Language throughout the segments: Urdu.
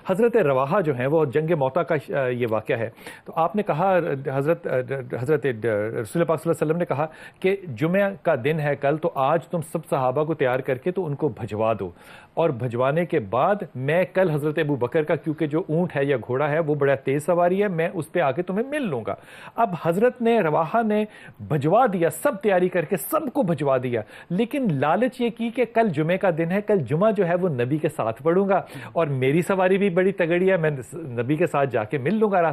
حضرت رواحہ جو ہیں وہ جنگ موتا کا یہ واقعہ ہے، تو آپ نے کہا حضرت رسول پاک صلی اللہ علیہ وسلم نے کہا کہ جمعہ کا دن ہے کل، تو آج تم سب صحابہ کو تیار کر کے تو ان کو بھجوا دو، اور بھجوانے کے بعد میں کل حضرت ابو بکر کا، کیونکہ جو اونٹ ہے یا گھوڑا ہے وہ بڑا تیز سواری ہے، میں اس پہ آ کے تمہیں مل لوں گا۔ اب حضرت نے رواحہ نے بھجوا دیا، سب تیاری کر کے سب کو بھجوا دیا، لیکن لالچ یہ کی کہ کل جمعے کا دن ہے، کل جمعہ جو ہے وہ نبی کے ساتھ پڑھوں گا، اور میری سواری بھی بڑی تگڑی ہے، میں نبی کے ساتھ جا کے مل لوں گا۔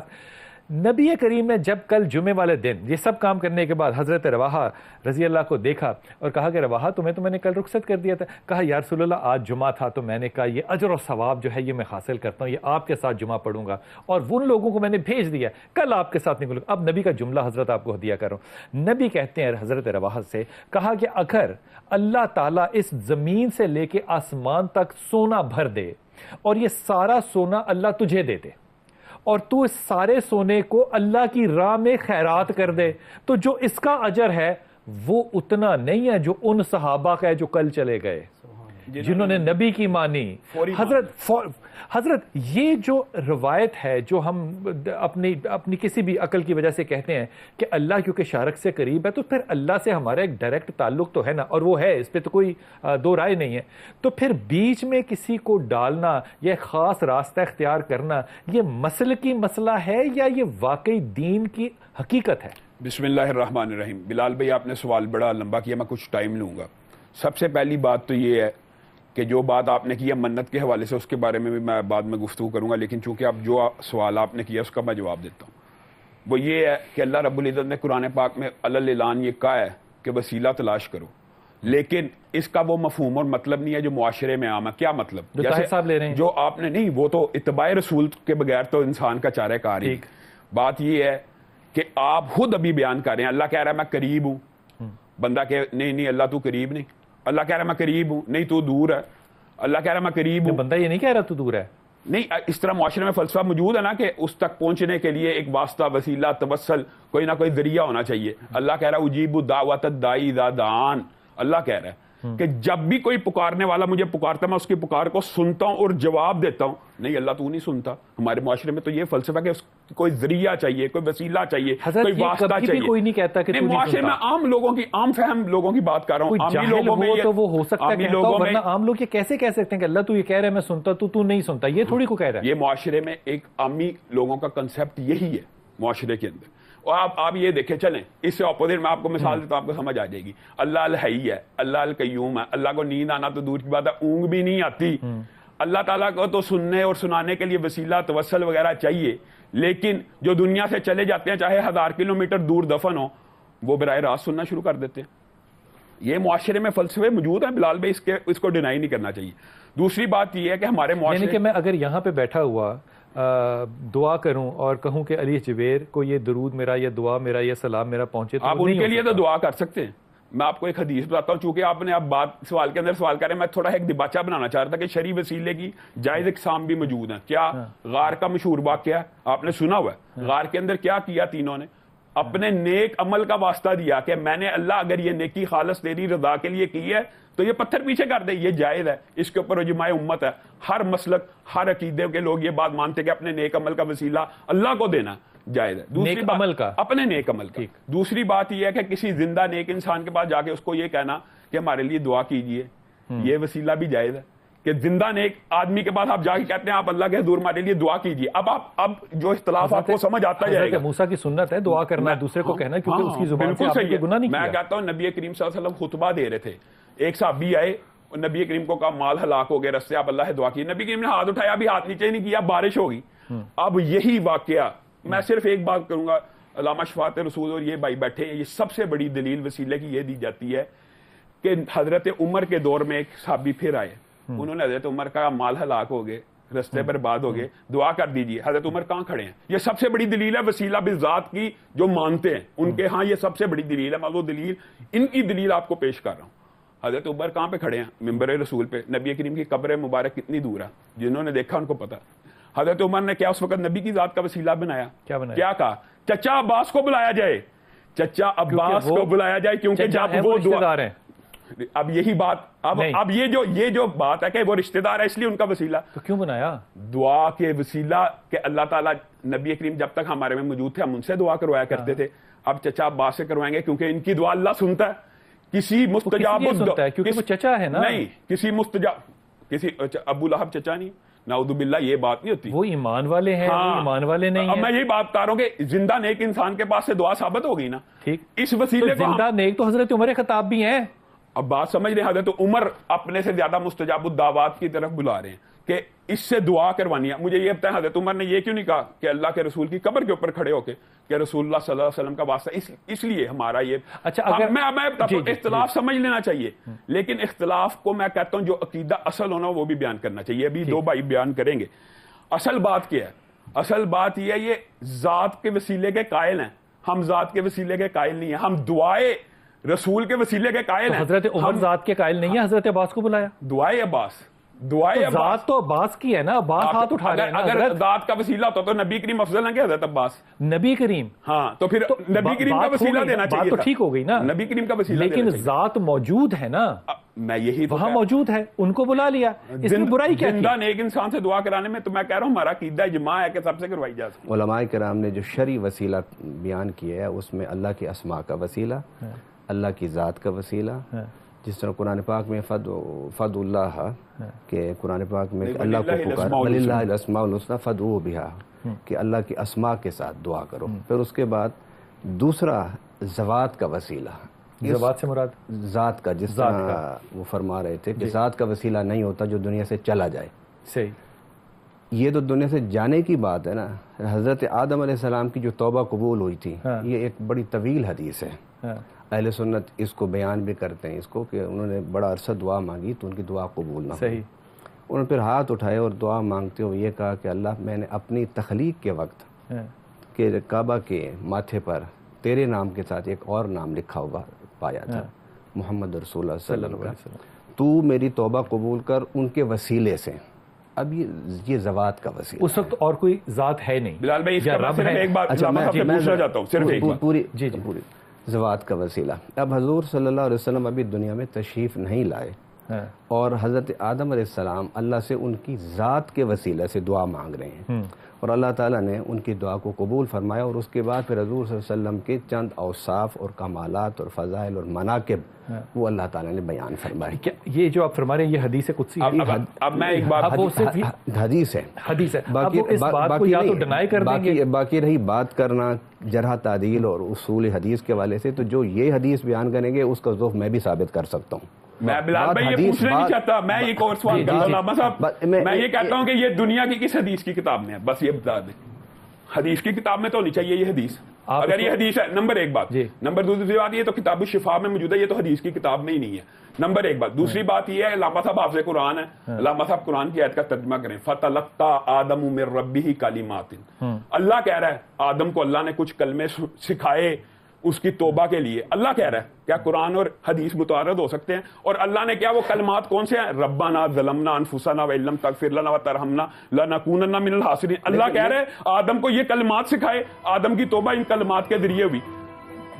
نبی کریم نے جب کل جمعے والے دن یہ سب کام کرنے کے بعد حضرت رواحہ رضی اللہ کو دیکھا اور کہا کہ رواحہ تمہیں تو میں نے کل رخصت کر دیا تھا۔ کہا یا رسول اللہ آج جمعہ تھا، تو میں نے کہا یہ اجر و ثواب جو ہے یہ میں حاصل کرتا ہوں، یہ آپ کے ساتھ جمعہ پڑھوں گا، اور ان لوگوں کو میں نے بھیج دیا، کل آپ کے ساتھ نہیں ملوں گا۔ اب نبی کا جملہ حضرت آپ کو ہدیہ کر رہا ہوں۔ نبی کہتے ہیں حضرت رواحہ سے، کہا کہ اگر اللہ تعالیٰ اس زمین سے لے کے آسمان تک سونا بھر دے اور یہ سارا سونا اللہ تجھے دے دے، اور تو اس سارے سونے کو اللہ کی راہ میں خیرات کر دے، تو جو اس کا اجر ہے وہ اتنا نہیں ہے جو ان صحابہ کا ہے جو کل چلے گئے، جنہوں نے نبی کی مانی۔ حضرت یہ جو روایت ہے جو ہم اپنی کسی بھی عقل کی وجہ سے کہتے ہیں کہ اللہ کیونکہ شارک سے قریب ہے تو پھر اللہ سے ہمارا ایک ڈائریکٹ تعلق تو ہے نا، اور وہ ہے، اس پہ تو کوئی دو رائے نہیں ہے، تو پھر بیچ میں کسی کو ڈالنا یا خاص راستہ اختیار کرنا یہ مسلکی مسئلہ ہے یا یہ واقعی دین کی حقیقت ہے؟ بسم اللہ الرحمن الرحیم۔ بلال بھائی آپ نے سوال بڑا لمبا کیا، میں کچھ ٹائم لوں گا۔ سب سے پہلی بات تو یہ ہے کہ جو بات آپ نے کیا منت کے حوالے سے، اس کے بارے میں بھی میں بعد میں گفتگو کروں گا، لیکن چونکہ اب جو سوال آپ نے کیا اس کا میں جواب دیتا ہوں۔ وہ یہ ہے کہ اللہ رب العزت نے قرآن پاک میں اعلان یہ کہا ہے کہ وسیلہ تلاش کرو، لیکن اس کا وہ مفہوم اور مطلب نہیں ہے جو معاشرے میں عام ہے۔ کیا مطلب؟ جو طاہر صاحب لے رہے ہیں، جو آپ نے نہیں، وہ تو اتباع رسول کے بغیر تو انسان کا چارہ کار ہی۔ بات یہ ہے کہ آپ خود ابھی بیان کر رہے ہیں، اللہ کہہ رہا ہے میں قریب ہوں، بندہ کہ نہیں اللہ تو قریب نہیں، اللہ کہہ رہا ہے میں قریب ہوں، نہیں تو دور ہے، اللہ کہہ رہا ہے میں قریب ہوں، بندہ یہ نہیں کہہ رہا تو دور ہے۔ نہیں، اس طرح معاشرے میں فلسفہ موجود ہے نا کہ اس تک پہنچنے کے لیے ایک واسطہ، وسیلہ، توسل، کوئی نہ کوئی ذریعہ ہونا چاہیے۔ اللہ کہہ رہا ہے اجیب دعوت الداعی اذا دعان، اللہ کہہ رہا ہے کہ جب بھی کوئی پکارنے والا مجھے پکارتا میں اس کی پکار کو سنتا ہوں اور جواب دیتا ہوں۔ نہیں، اللہ تو نہیں سنتا۔ ہمارے معاشرے میں تو یہ فلسفہ کہ کوئی ذریعہ چاہیے، کوئی وسیلہ چاہیے، کوئی واسطہ چاہیے۔ کوئی نہیں کہتا کہ معاشرے میں عام لوگوں کی، عام فہم لوگوں کی بات کر رہا ہوں۔ عامی لوگوں میں تو وہ ہو سکتا ہے، ورنہ عام لوگ یہ کیسے کہہ سکتے ہیں کہ اللہ تو یہ کہہ رہا ہے میں سنتا، تو نہیں سنتا، یہ تھوڑی کو کہہ رہا ہے۔ یہ معاشرے میں ایک عامی لوگوں کا کنسپٹ یہی ہے معاشرے کے اندر۔ اور آپ یہ دیکھیں، چلیں اس سے اپوزٹ میں آپ کو مثال دیتا ہوں، آپ کو سمجھ آ جائے گی۔ اللہ الحی ہے، اللہ القیوم ہے، اللہ کو نیند آنا تو دور کی بات ہے، اونگ بھی نہیں آتی۔ اللہ تعالیٰ کو تو سننے اور سنانے کے لیے وسیلہ، توسل وغیرہ چاہیے، لیکن جو دنیا سے چلے جاتے ہیں چاہے 1000 کلومیٹر دور دفن ہو، وہ براہ راست سننا شروع کر دیتے ہیں۔ یہ معاشرے میں فلسفے موجود ہیں بلال بھائی، اس کو ڈینائی نہیں کرنا چاہیے۔ دوسری بات یہ ہے کہ ہمارے معاشرے، یعنی کہ میں اگر یہاں پہ بیٹھا ہوا دعا کروں اور کہوں کہ علی جبیر کو یہ درود میرا، یہ دعا میرا، یہ سلام میرا پہنچے، تو آپ ان کے لیے تو دعا کر سکتے ہیں۔ میں آپ کو ایک حدیث بتاتا ہوں، چونکہ آپ نے اب بات سوال کے اندر سوال کریں، میں تھوڑا ایک دباچہ بنانا چاہ رہا تھا کہ شرعی وسیلے کی جائز اقسام بھی موجود ہیں۔ کیا غار کا مشہور واقعہ آپ نے سنا ہوا ہے؟ غار کے اندر کیا کیا تینوں نے؟ اپنے نیک عمل کا واسطہ دیا کہ میں نے اللہ اگر یہ نیکی خالص تیری رضا کے لیے کی ہے تو یہ پتھر پیچھے کر دے، یہ جائز ہے۔ اس کے اوپر اجماع امت ہے، ہر مسلک، ہر عقیدے کے لوگ یہ بات مانتے کہ اپنے نیک عمل کا وسیلہ اللہ کو دینا جائز ہے۔ دوسری نیک عمل کا، اپنے نیک عمل کا۔ دوسری بات یہ ہے کہ کسی زندہ نیک انسان کے پاس جا کے اس کو یہ کہنا کہ ہمارے لیے دعا کیجئے، یہ وسیلہ بھی جائز ہے کہ زندہ نیک آدمی کے پاس آپ جا کے کہتے ہیں آپ اللہ کے حضور ہمارے لیے دعا کیجئے۔ اب جو اختلاف آپ کو سمجھ آتا جائے گا، موسیٰ کی سنت ہے دعا کرنا، دوسرے کو کہنا، کیونکہ اس کی زبان سے آپ نے گناہ نہیں کیا۔ میں کہتا ہوں نبی کریم صلی اللہ علیہ وسلم خطبہ دے رہے تھے، ایک صحابی آئے، نبی کریم کو کہا مال ہلاک ہو گئے رستے، آپ اللہ سے دعا کی۔ نبی کریم نے ہاتھ اٹھایا، ابھی ہاتھ نیچے نہیں کیا، بارش ہوگی۔ اب یہی واقعہ، میں صرف ایک بات کروں گا، علامہ شفاعت رسول اور یہ بھائی بیٹھے ہیں، یہ سب سے بڑی دلیل وسیلے کی یہ دی جاتی ہے کہ حضرت عمر کے دور میں ایک صحابی پھر آئے، انہوں نے حضرت عمر کا مال ہلاک ہو گئے، رستے برباد ہو گئے، دعا کر دیجئے۔ حضرت عمر کہاں کھڑے ہیں؟ یہ سب سے بڑی دلیل ہے وسیلہ بالذات کی، جو مانتے ہیں ان کے ہاں یہ سب سے بڑی دلیل ہے۔ میں وہ دلیل، ان کی دلیل آپ کو پیش کر رہا ہوں۔ حضرت عمر کہاں پہ کھڑے ہیں؟ منبر رسول پہ۔ نبی کریم کی قبر مبارک کتنی دور ہے؟ جنہوں نے دیکھا ان کو پتا۔ حضرت عمر نے کیا اس وقت نبی کی ذات کا وسیلہ بنایا؟ کیا کہا؟ چچا عباس کو بلایا جائے، چچا عباس کو بلایا جائے، کیونکہ جب وہ دعا، اب یہی بات اب یہ جو بات ہے کہ وہ رشتہ دار ہے اس لیے ان کا وسیلہ تو کیوں بنایا؟ دعا کے وسیلہ کہ اللہ تعالیٰ نبی کریم جب تک ہمارے میں موجود تھے ہم ان سے دعا کروایا کرتے تھے. اب چچا عباس سے کروائیں گے کیونکہ ان کی دعا اللہ سنتا ہے. کسی مستجاب کیونکہ وہ چچا ہے نا. نہیں, کسی ابو لہب چچا نہیں, نعوذ باللہ, یہ بات نہیں ہوتی. وہ ایمان والے ہیں, وہ ایمان والے نہیں ہیں. اب میں یہی بات بتا رہا ہوں کہ زندہ نیک انسان کے پاس سے دعا ثابت ہوگی نا. ٹھیک, اس وسیلے کو زندہ نیک تو حضرت عمر خطاب بھی ہیں. اب بات سمجھ رہے ہیں, حضرت عمر اپنے سے زیادہ مستجاب الدعوات کی طرف بلا رہے ہیں کہ اس سے دعا کروانی ہے. مجھے یہ بتائیں حضرت عمر نے یہ کیوں نہیں کہا کہ اللہ کے رسول کی قبر کے اوپر کھڑے ہو کے کہ رسول اللہ صلی اللہ علیہ وسلم کا واسطہ, اس لیے ہمارا یہ. اچھا, اگر میں اختلاف سمجھ لینا چاہیے, لیکن اختلاف کو میں کہتا ہوں جو عقیدہ اصل ہونا وہ بھی بیان کرنا چاہیے. ابھی دو بھائی بیان کریں گے. اصل بات کیا ہے؟ اصل بات یہ ہے یہ ذات کے وسیلے کے قائل ہیں, ہم ذات کے وسیلے کے قائل نہیں ہیں. ہم دعائے رسول کے وسیلے کے قائل ہیں. حضرت عمر ذات کے قائل نہیں ہے, حضرت عباس کو بلایا. دعائے عباس, دعائے ذات تو عباس کی ہے نا, عباس ہاتھ اٹھا رہے ہیں. اگر ذات کا وسیلہ ہوتا تو نبی کریم افضل ہیں کہ حضرت عباس؟ نبی کریم. ہاں, تو پھر نبی کریم کا وسیلہ دینا چاہیے. بات تو ٹھیک ہو گئی نا, نبی کریم کا وسیلہ. لیکن ذات موجود ہے نا, میں یہی وہاں موجود ہے, ان کو بلا لیا. اس میں برائی کیا ہے؟ زندہ نیک انسان سے دعا کرانے میں تو میں کہہ رہا ہوں ہمارا عقیدہ اجماع ہے کہ سب سے کروائی جا سکتی. علماء کرام نے جو شرعی وسیلہ بیان کیا ہے اس میں اللہ کی اسماء کا وسیلہ, اللہ کی ذات کا وسیلہ, جس طرح قرآن پاک میں فد اللہ کہ قرآن پاک میں اللہ کو پکار, وللہ الاسماء الحسنی فادعوہ بہا, کہ اللہ کی اسماء کے ساتھ دعا کرو. پھر اس کے بعد دوسرا ذوات کا وسیلہ. ذوات سے مراد ذات کا, جس طرح وہ فرما رہے تھے کہ ذات کا وسیلہ نہیں ہوتا جو دنیا سے چلا جائے. صحیح, یہ تو دنیا سے جانے کی بات ہے نا. حضرت آدم علیہ السلام کی جو توبہ قبول ہوئی تھی, یہ ایک بڑی طویل حدیث ہے. اہل سنت اس کو بیان بھی کرتے ہیں اس کو کہ انہوں نے بڑا عرصہ دعا مانگی تو ان کی دعا قبول نہ ہوئی. انہوں نے پھر ہاتھ اٹھائے اور دعا مانگتے ہوئے یہ کہا کہ اللہ, میں نے اپنی تخلیق کے وقت کہ کعبہ کے ماتھے پر تیرے نام کے ساتھ ایک اور نام لکھا ہوا پایا تھا, محمد رسول اللہ صلی اللہ علیہ وسلم. تو میری توبہ قبول کر ان کے وسیلے سے. اب یہ ذوات کا وسیلہ اس وقت اور کوئی ذات ہے نہیں. بلال بھائی, ایک بات پوچھنا چاہتا ہوں, صرف پوری ذوات کا وسیلہ. اب حضور صلی اللہ علیہ وسلم ابھی دنیا میں تشریف نہیں لائے, اور حضرت آدم علیہ السلام اللہ سے ان کی ذات کے وسیلہ سے دعا مانگ رہے ہیں, اور اللہ تعالیٰ نے ان کی دعا کو قبول فرمایا. اور اس کے بعد پھر حضور صلی اللہ علیہ وسلم کے چند اوصاف اور کمالات اور فضائل اور مناقب وہ اللہ تعالیٰ نے بیان فرمائے. یہ جو آپ فرما رہے ہیں یہ حدیث قدسی ہے. اب میں ایک بات, حدیث ہے, باقی رہی بات کرنا جرح تعدیل اور اصول حدیث کے حوالے سے, تو جو یہ حدیث بیان کریں گے اس کا ذوق میں بھی ثابت کر سکتا ہوں. میں بلال بھائی یہ پوچھنا نہیں چاہتا, میں ایک اور سوال کرتا ہوں علامہ صاحب. میں یہ کہتا ہوں کہ یہ دنیا کی کس حدیث کی کتاب میں ہے, بس یہ بتا دیں. حدیث کی کتاب میں تو ہونی چاہیے یہ حدیث, اگر یہ حدیث ہے. نمبر ایک بات. نمبر دوسری بات, یہ تو کتاب الشفاء میں موجود ہے, یہ تو حدیث کی کتاب میں ہی نہیں ہے. نمبر ایک بات. دوسری بات یہ ہے, علامہ صاحب حافظ قرآن ہے, علامہ صاحب قرآن کی آیت کا ترجمہ کریں. فَتَلَقَّىٰ آدَمُ مِن رَبِّهِ كَلِمَاتٍ. اللہ کہہ رہا ہے آدم کو اللہ نے کچھ کلمے سکھائے اس کی توبہ کے لیے. اللہ کہہ رہا ہے, کیا قرآن اور حدیث متعارض ہو سکتے ہیں؟ اور اللہ نے کیا وہ کلمات کون سے ہیں؟ ربنا ظلمنا انفسنا وان لم تغفر لنا وترحمنا لنکونن من الخاسرین. اللہ کہہ رہے ہیں آدم کو یہ کلمات سکھائے, آدم کی توبہ ان کلمات کے ذریعے ہوئی.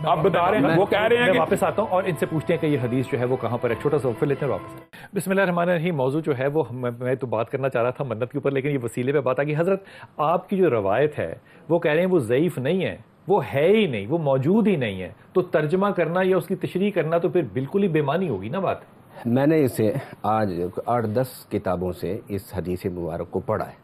آپ بتا رہے ہیں, وہ کہہ رہے ہیں. میں واپس آتا ہوں اور ان سے پوچھتے ہیں کہ یہ حدیث جو ہے وہ کہاں پر ہے. چھوٹا سا وقفہ لیتے ہیں, واپس. بسم اللہ الرحمن الرحیم. موضوع جو ہے وہ میں تو بات کرنا چاہ رہا تھا منت کے اوپر, لیکن یہ وسیلے پہ بات آ گئی. حضرت آپ کی جو روایت ہے وہ کہہ رہے ہیں وہ ضعیف نہیں ہے, وہ ہے ہی نہیں, وہ موجود ہی نہیں ہے, تو ترجمہ کرنا یا اس کی تشریح کرنا تو پھر بالکل ہی بے معنی ہوگی نا بات. میں نے اسے آج 8-10 کتابوں سے اس حدیث مبارک کو پڑھا ہے,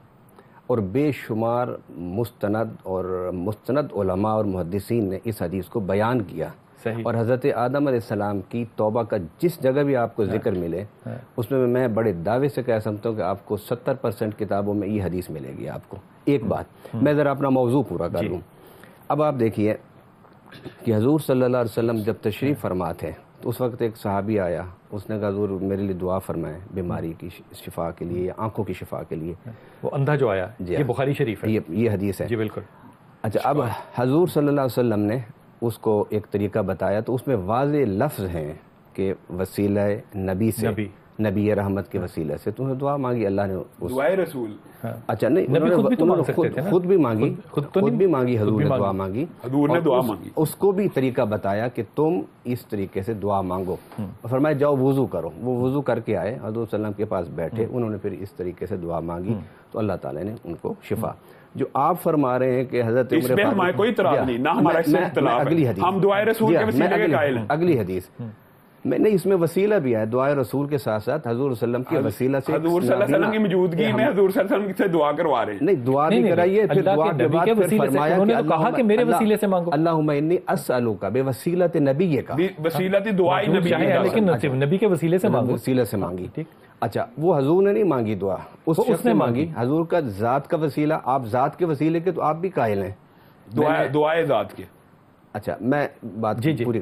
اور بے شمار مستند علماء اور محدثین نے اس حدیث کو بیان کیا. صحیح. اور حضرت آدم علیہ السلام کی توبہ کا جس جگہ بھی آپ کو ذکر ملے اس میں میں بڑے دعوے سے کہہ سکتا ہوں کہ آپ کو 70% کتابوں میں یہ حدیث ملے گی آپ کو. ایک بات میں ذرا اپنا موضوع پورا کر لوں. اب آپ دیکھیے کہ حضور صلی اللہ علیہ وسلم جب تشریف فرما تھے تو اس وقت ایک صحابی آیا, اس نے کہا حضور میرے لیے دعا فرمائیں بیماری کی شفا کے لیے یا آنکھوں کی شفا کے لیے. وہ اندھا جو آیا, یہ بخاری شریف ہے, یہ حدیث ہے. جی بالکل. اچھا, اب حضور صلی اللہ علیہ وسلم نے اس کو ایک طریقہ بتایا, تو اس میں واضح لفظ ہیں کہ وسیلہ نبی سے نبی رحمت کے وسیلے سے تم نے دعا مانگی, اللہ نے دعائے رسول. اچھا نہیں, خود بھی مانگی, خود بھی مانگی, حضور نے دعا مانگی, حضور نے دعا مانگی, اس کو بھی طریقہ بتایا کہ تم اس طریقے سے دعا مانگو. فرمایا جاؤ وضو کرو, وہ وضو کر کے آئے, حضور صلی اللہ علیہ وسلم کے پاس بیٹھے, انہوں نے پھر اس طریقے سے دعا مانگی تو اللہ تعالیٰ نے ان کو شفا. جو آپ فرما رہے ہیں کہ حضرت اس میں ہمارا کوئی اعتراض نہیں, نہ ہمارا اس سے اختلاف ہے, ہم دعائے رسول کے وسیلے کے قائل ہیں. اگلی حدیث میں نے اس میں وسیلہ بھی ہے, دعائے رسول کے ساتھ ساتھ حضور صلی اللہ علیہ وسلم کے وسیلہ سے, حضور صلی اللہ علیہ وسلم کی موجودگی میں حضور صلی اللہ علیہ وسلم سے دعا کروا رہے ہیں. نہیں دعا نہیں کرائیے, پھر دعا کے بعد پھر فرمایا کہ کہا کہ میرے وسیلے سے مانگو, اللہم انی اسألک بوسیلۃ نبی کا, وسیلۃ دعائے نبی ہے, لیکن نبی کے وسیلے سے مانگو, وسیلے سے مانگی. اچھا وہ حضور نے نہیں مانگی دعا, اس نے مانگی. حضور کا ذات کا وسیلہ, آپ ذات کے وسیلے کے تو آپ بھی قائل ہیں, دعائے ذات کے. اچھا میں بات پوری,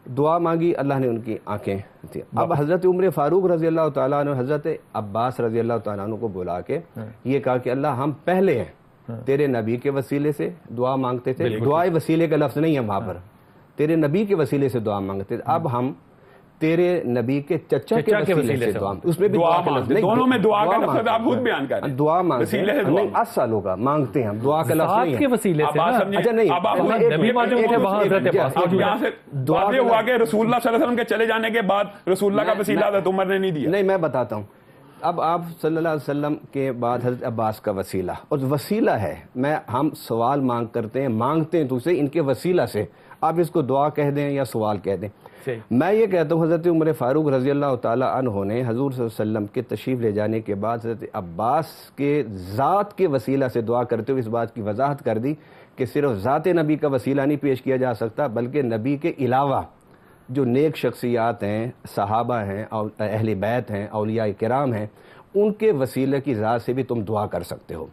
دعا مانگی, اللہ نے ان کی آنکھیں تھی. اب حضرت عمر فاروق رضی اللہ تعالیٰ عنہ حضرت عباس رضی اللہ تعالیٰ عنہ کو بلا کے یہ کہا کہ اللہ ہم پہلے ہیں تیرے نبی کے وسیلے سے دعا مانگتے تھے, دعائے وسیلے کا لفظ نہیں ہے وہاں پر, تیرے نبی کے وسیلے سے دعا مانگتے تھے, اب ہم تیرے نبی کے چچا کے وسیلے سے دعا, اس میں بھی دعا مانگتے ہیں, دونوں میں دعا کا لفظ آپ خود بیان کر رہے ہیں, دعا مانگتے ہیں, نہیں 8 سالوں کا مانگتے ہیں, دعا کا لفظ نہیں ہے کے وسیلے سے. اچھا نہیں, اب آپ واضح ہوا کہ رسول اللہ صلی اللہ علیہ وسلم کے چلے جانے کے بعد رسول اللہ کا وسیلہ حضرت عمر نے نہیں دیا. نہیں میں بتاتا ہوں, اب آپ صلی اللہ علیہ وسلم کے بعد حضرت عباس کا وسیلہ, اور وسیلہ ہے, ہم سوال مانگتے ہیں تو اسے ان کے وسیلہ سے, آپ اس کو دعا کہہ دیں یا سوال کہہ دیں. میں یہ کہتا ہوں حضرت عمر فاروق رضی اللہ تعالیٰ عنہ نے حضور صلی اللہ علیہ وسلم کے تشریف لے جانے کے بعد حضرت عباس کے ذات کے وسیلہ سے دعا کرتے ہوئے اس بات کی وضاحت کر دی کہ صرف ذات نبی کا وسیلہ نہیں پیش کیا جا سکتا, بلکہ نبی کے علاوہ جو نیک شخصیات ہیں, صحابہ ہیں, اہل بیت ہیں, اولیاء کرام ہیں, ان کے وسیلے کی ذات سے بھی تم دعا کر سکتے ہو.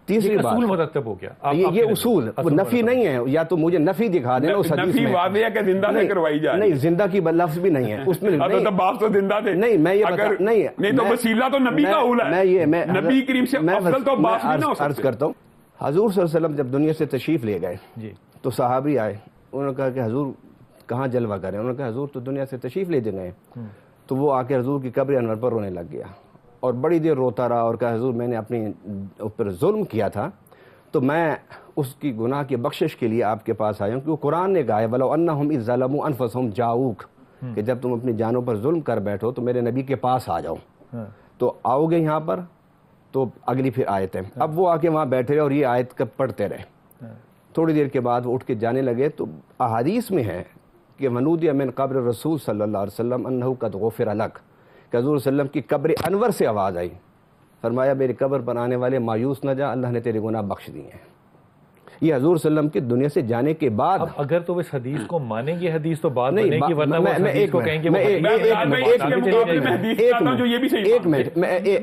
تیسری بات اصول مرتب ہو گیا, یہ اصول نفی نہیں ہے, یا تو مجھے نفی دکھا دینا اس حدیث میں, واضح ہے کہ زندہ سے کروائی جائے, نہیں زندہ کی لفظ بھی نہیں ہے اس میں, عباس تو زندہ تھے, نہیں میں یہ نہیں تو وسیلہ تو نبی کا اولا ہے, نبی کریم سے افضل تو عباس بھی نہ ہو سکتے. عرض کرتا ہوں, حضور صلی اللہ علیہ وسلم جب دنیا سے تشریف لے گئے تو صحابی آئے, انہوں نے کہا کہ حضور کہاں جلوہ کریں, انہوں نے کہا حضور تو دنیا سے تشریف لے گئے. تو وہ آ کے حضور کی قبر انور پر رونے لگ گیا اور بڑی دیر روتا رہا اور کہا حضور میں نے اپنی اوپر ظلم کیا تھا, تو میں اس کی گناہ کی بخشش کے لیے آپ کے پاس آیا ہوں, کیونکہ قرآن نے کہا ہے وَلَوْ أَنَّهُمْ إِذْ ظَلَمُوا أَنفُسَهُمْ جَاءُوكَ, کہ جب تم اپنی جانوں پر ظلم کر بیٹھو تو میرے نبی کے پاس آ جاؤ. تو آؤ گے یہاں پر, تو اگلی پھر آیت ہے. اب وہ آ کے وہاں بیٹھے رہے اور یہ آیت کب پڑھتے رہے. تھوڑی دیر کے بعد وہ اٹھ کے جانے لگے, تو احادیث میں ہے کہ وَنُودِيَ مِنْ قَبْرِ الرَّسُولِ صلی اللہ علیہ وسلم أَنَّهُ قَدْ غُفِرَ لَكَ, کہ حضور صلی اللہ علیہ وسلم کی قبر انور سے آواز آئی, فرمایا میری قبر پر آنے والے مایوس نہ جا, اللہ نے تیرے گناہ بخش دیے ہیں. یہ حضور صلی اللہ علیہ وسلم کی دنیا سے جانے کے بعد. اب اگر تو اس حدیث کو مانیں گے, حدیث تو بعد بنے گی, ورنہ وہ حدیث کو کہیں گے ایک منٹ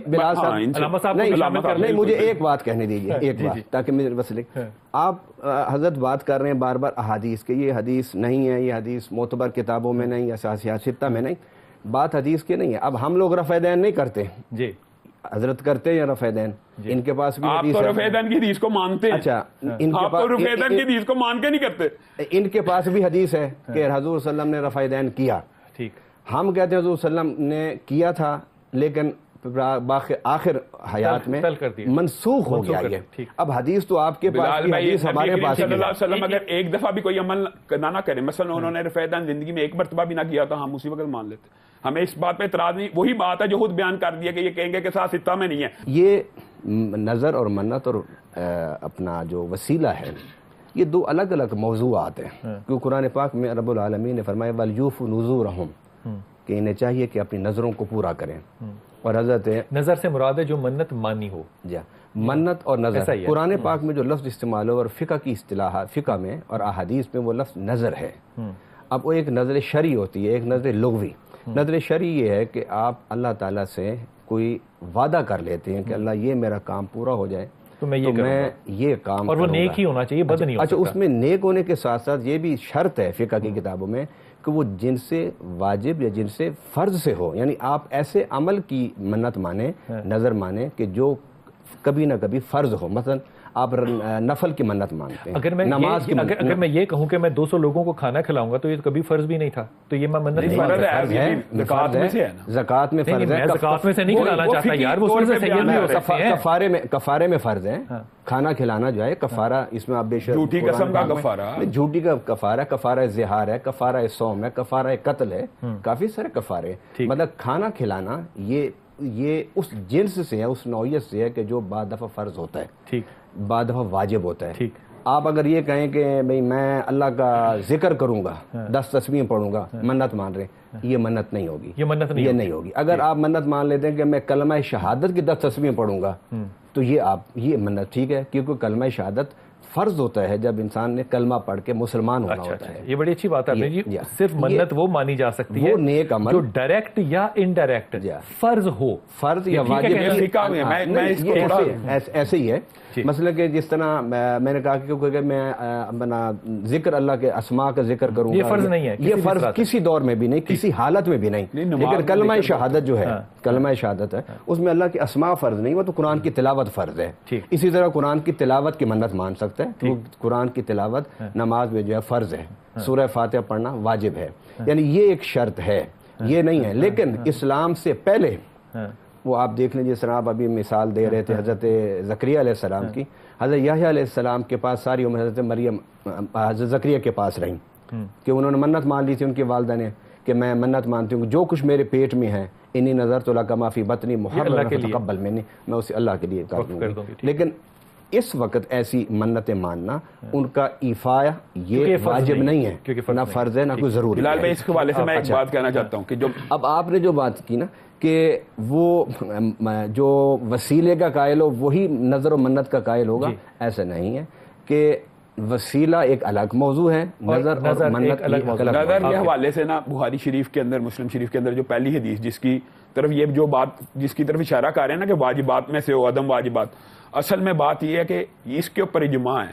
بلال صاحب نہیں, مجھے ایک بات کہنے دیجیے, ایک بات, تاکہ میرے مسئلے, آپ حضرت بات کر رہے ہیں بار بار احادیث کے, یہ حدیث نہیں ہے, یہ حدیث معتبر کتابوں میں نہیں, اساسیات ستہ میں نہیں, بات حدیث کی نہیں ہے. اب ہم لوگ رفع دین نہیں کرتے, جی حضرت کرتے ہیں یا رفع دین, ان کے پاس بھی آپ تو رفع دین کی حدیث کو مانتے ہیں. اچھا ان کے پاس رفع دین کی حدیث کو مان کے نہیں کرتے, ان کے پاس بھی حدیث ہے کہ حضور صلی اللہ علیہ وسلم نے رفع دین کیا. ٹھیک, ہم کہتے ہیں حضور صلی اللہ علیہ وسلم نے کیا تھا لیکن آخر حیات میں منسوخ ہو گیا یہ. اب حدیث تو آپ کے پاس بھی, حدیث ہمارے پاس صلی اللہ علیہ وسلم اگر ایک دفعہ بھی کوئی عمل نہ کرے, مثلا انہوں نے رفع دین زندگی میں ایک مرتبہ بھی نہ کیا, تو ہم اسی وقت مان لیتے. ہمیں اس بات پہ اعتراض نہیں, وہی بات ہے جو خود بیان کر دیا کہ یہ کہیں گے کہ ساتھ ستہ میں نہیں ہے. یہ نظر اور منت اور اپنا جو وسیلہ ہے, یہ دو الگ الگ موضوعات ہیں, کیونکہ قرآن پاک میں رب العالمین نے فرمایا وَلْيُوفُوا نُذُورَهُمْ, کہ انہیں چاہیے کہ اپنی نظروں کو پورا کریں. اور حضرت نظر سے مراد ہے جو منت مانی ہو, منت اور نظر. قرآن پاک میں جو لفظ استعمال ہو اور فقہ کی اصطلاحات, فقہ میں اور احادیث میں وہ لفظ نظر ہے. اب وہ ایک نظر شرعی ہوتی ہے, ایک نظر لغوی. نظر شرعی یہ ہے کہ آپ اللہ تعالیٰ سے کوئی وعدہ کر لیتے ہیں کہ اللہ یہ میرا کام پورا ہو جائے تو میں یہ کام, اور وہ نیک ہی ہونا چاہیے, بد نہیں. اچھا اس میں نیک ہونے کے ساتھ ساتھ یہ بھی شرط ہے فقہ کی کتابوں میں کہ وہ جن سے واجب یا جن سے فرض سے ہو, یعنی آپ ایسے عمل کی منت مانیں, نظر مانیں کہ جو کبھی نہ کبھی فرض ہو. مثلا آپ نفل کی منت مانگتے ہیں. اگر میں یہ کہوں کہ میں 200 لوگوں کو کھانا کھلاؤں گا تو یہ کبھی فرض بھی نہیں تھا, تو یہ میں منت زکوٰۃ میں فرض ہے. زکوٰۃ میں سے نہیں کھلانا چاہتا یار, وہ اس سے سید بھی ہو سکتے ہیں. کفارے میں فرض ہے, کھانا کھلانا جو ہے کفارہ, اس میں آپ بے شک جھوٹی قسم کا کفارہ, جھوٹی کا کفارہ, کفارہ زہار ہے, کفارہ صوم ہے, کفارہ قتل ہے, کافی سارے کفارے. مطلب کھانا کھلانا یہ اس جنس سے ہے, اس نوعیت سے ہے کہ جو بعد دفعہ فرض ہوتا ہے, بعد دفعہ واجب ہوتا ہے. آپ اگر یہ کہیں کہ بھئی میں اللہ کا ذکر کروں گا, 10 تسبیح پڑھوں گا, منت مان رہے ہیں, یہ منت نہیں ہوگی, یہ نہیں ہوگی. اگر آپ منت مان لیتے ہیں کہ میں کلمہ شہادت کی 10 تسبیح پڑھوں گا, تو یہ منت ٹھیک ہے, کیونکہ کلمہ شہادت فرض ہوتا ہے جب انسان نے کلمہ پڑھ کے مسلمان ہونا ہوتا ہے. یہ بڑی اچھی بات ہے جی. صرف منت وہ مانی جا سکتی ہے نیک عمل جو ڈائریکٹ یا انڈائریکٹ فرض ہو, فرض یا واجب. ایسے ہی ہے مثلا کہ جس طرح میں نے کہا کہ میں اپنا ذکر اللہ کے اسماء کا ذکر کروں گا, یہ فرض نہیں ہے, یہ فرض کسی دور میں بھی نہیں, کسی حالت میں بھی نہیں. لیکن کلمہ شہادت جو ہے, کلمہ شہادت ہے, اس میں اللہ کے اسماء فرض نہیں, وہ تو قرآن کی تلاوت فرض ہے. اسی طرح قرآن کی تلاوت کی منت مان سکتا ہے, تو قرآن کی تلاوت نماز میں جو ہے فرض ہے, سورہ فاتحہ پڑھنا واجب ہے. یعنی یہ ایک شرط ہے, یہ نہیں ہے. لیکن اسلام سے پہلے وہ آپ دیکھ لیں, جس طرح آپ ابھی مثال دے رہے تھے حضرت زکریا علیہ السلام کی, حضرت یحییٰ علیہ السلام کے پاس ساری عمر حضرت مریم حضرت زکریا کے پاس رہیں, کہ انہوں نے منت مان لی تھی ان کی والدہ نے کہ میں منت مانتی ہوں جو کچھ میرے پیٹ میں ہے, انی نظرت لک ما فی بطنی محررا فتقبل منی, میں اسے اللہ کے لیے کر دوں گی. لیکن اس وقت ایسی منتیں ماننا ان کا ایفا یہ واجب نہیں ہے, نہ فرض ہے نہ کوئی ضروری. بلال بھائی اس حوالے سے میں ایک بات کہنا چاہتا ہوں کہ جو اب آپ نے جو بات کی نا کہ وہ جو وسیلے کا قائل ہو وہی نظر و منت کا قائل ہوگا, ایسا نہیں ہے. کہ وسیلہ ایک الگ موضوع ہے, نظر اور منت الگ. نظر کے حوالے سے نا بخاری شریف کے اندر, مسلم شریف کے اندر جو پہلی حدیث جس کی طرف یہ جو بات جس کی طرف اشارہ کر رہے ہیں نا کہ واجبات میں سے ہو عدم واجبات, اصل میں بات یہ ہے کہ اس کے اوپر اجماع ہے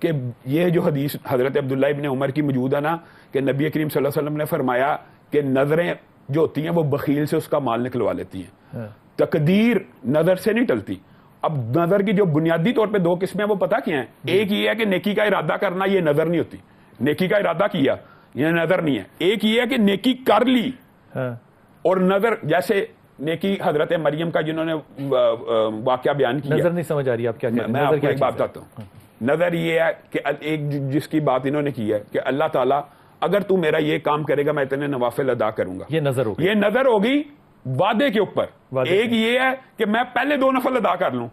کہ یہ جو حدیث حضرت عبداللہ ابن عمر کی موجود ہے نا کہ نبی کریم صلی اللہ علیہ وسلم نے فرمایا کہ نظریں جو ہوتی ہیں وہ بخیل سے اس کا مال نکلوا لیتی ہیں, تقدیر نظر سے نہیں ٹلتی. اب نظر کی جو بنیادی طور پہ 2 قسمیں وہ پتہ کیا ہیں, ایک یہ ہے کہ نیکی کا ارادہ کرنا, یہ نظر نہیں ہوتی, نیکی کا ارادہ کیا یہ نظر نہیں ہے. ایک یہ ہے کہ نیکی کر لی اور نظر, جیسے نیکی حضرت مریم کا جنہوں نے واقعہ بیان کیا. نظر نہیں سمجھ آ رہی آپ کیا کہہ رہے ہیں, میں آپ کو ایک بات بتاتا ہوں. نظر یہ ہے کہ ایک جس کی بات انہوں نے کی ہے کہ اللہ تعالیٰ اگر تو میرا یہ کام کرے گا میں اتنے نوافل ادا کروں گا, یہ نظر ہوگی. یہ نظر ہوگی وعدے کے اوپر. ایک یہ ہے کہ میں پہلے 2 نفل ادا کر لوں,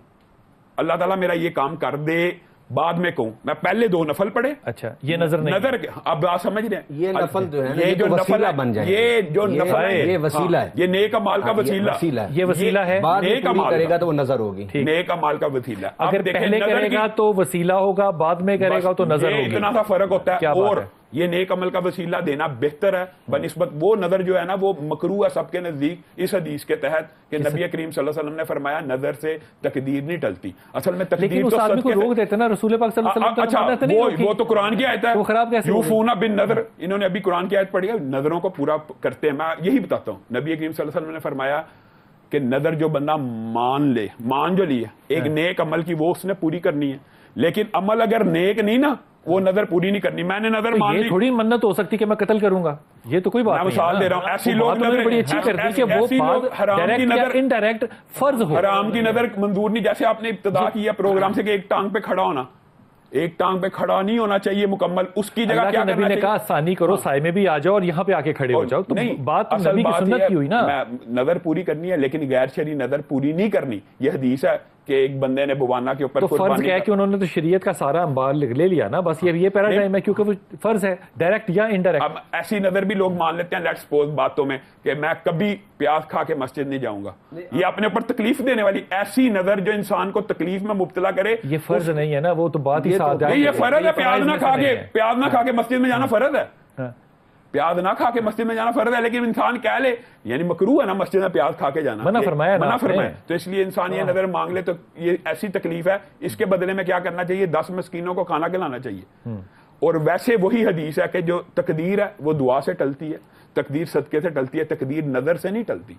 اللہ تعالیٰ میرا یہ کام کر دے, بعد میں کہوں میں پہلے 2 نفل پڑھے. اچھا یہ نظر نہیں, نظر اب آپ سمجھ رہے ہیں یہ نفل جو ہے یہ جو نفل بن جائے, یہ جو نفل ہے یہ وسیلہ ہے, یہ نیک اعمال کا وسیلہ, یہ وسیلہ ہے. نیک عمل کرے گا تو وہ نظر ہوگی, نیک عمال کا وسیلہ. اگر پہلے کرے گا تو وسیلہ ہوگا, بعد میں کرے گا تو نظر ہوگی. اتنا سا فرق ہوتا ہے. اور یہ نیک عمل کا وسیلہ دینا بہتر ہے بنسبت وہ نظر جو ہے نا وہ مکروہ ہے سب کے نزدیک اس حدیث کے تحت کہ نبی کریم صلی اللہ علیہ وسلم نے فرمایا نظر سے تقدیر نہیں ٹلتی. اصل میں تقدیر تو آدمی کو روک دیتے نا رسول پاک صلی اللہ علیہ وسلم. اچھا وہ تو قرآن کی آیت ہے, وہ خراب کیسے یوفون بالنذر, انہوں نے ابھی قرآن کی آیت پڑھی ہے, نظروں کو پورا کرتے ہیں. میں یہی بتاتا ہوں, نبی کریم صلی اللہ علیہ وسلم نے فرمایا کہ نظر جو بندہ مان جو لی ہے ایک نیک عمل کی وہ اس نے پوری کرنی ہے, لیکن عمل اگر نیک نہیں نا وہ نظر پوری نہیں کرنی. میں نے نظر مان لی, تھوڑی منت ہو سکتی کہ میں قتل کروں گا, یہ تو کوئی بات نہیں. میں مثال دے رہا ہوں, ایسی لوگ نظر بڑی اچھی کر دی کہ وہ ڈائریکٹ یا انڈائریکٹ فرض ہو. حرام کی نظر منظور نہیں, جیسے آپ نے ابتدا کیا پروگرام سے کہ ایک ٹانگ پہ کھڑا ہونا, ایک ٹانگ پہ کھڑا نہیں ہونا چاہیے مکمل, اس کی جگہ کیا کرنا چاہیے. نبی نے کہا آسانی کرو, سائے میں بھی آ جاؤ اور یہاں پہ آ کے کھڑے ہو جاؤ. تو بات نبی کی سنت کی ہوئی نا, نظر پوری کرنی ہے لیکن غیر شرعی نظر پوری نہیں کرنی. یہ حدیث ہے کہ ایک بندے نے بوانا کے اوپر فرض کیا ہے کہ انہوں نے تو شریعت کا سارا انبار لے لیا نا, بس یہ پیراڈائم ہے کیونکہ وہ فرض ہے ڈائریکٹ یا انڈائریکٹ. اب ایسی نظر بھی لوگ مان لیتے ہیں لیٹس سپوز باتوں میں کہ میں کبھی پیاز کھا کے مسجد نہیں جاؤں گا, یہ اپنے اوپر تکلیف دینے والی ایسی نظر جو انسان کو تکلیف میں مبتلا کرے, یہ فرض نہیں ہے نا, وہ تو بات ہی ساتھ ہے. یہ فرض ہے, پیاز نہ کھا کے مسجد میں جانا فرض ہے, پیاز نہ کھا کے مسجد میں جانا فرض ہے, لیکن انسان کہہ لے یعنی مکروہ ہے نا مسجد میں پیاز کھا کے جانا, منع فرمایا تو اس لیے انسان یہ نظر مانگ لے تو یہ ایسی تکلیف ہے, اس کے بدلے میں کیا کرنا چاہیے, 10 مسکینوں کو کھانا کھلانا چاہیے. اور ویسے وہی حدیث ہے کہ جو تقدیر ہے وہ دعا سے ٹلتی ہے, تقدیر صدقے سے ٹلتی ہے, تقدیر نظر سے نہیں ٹلتی.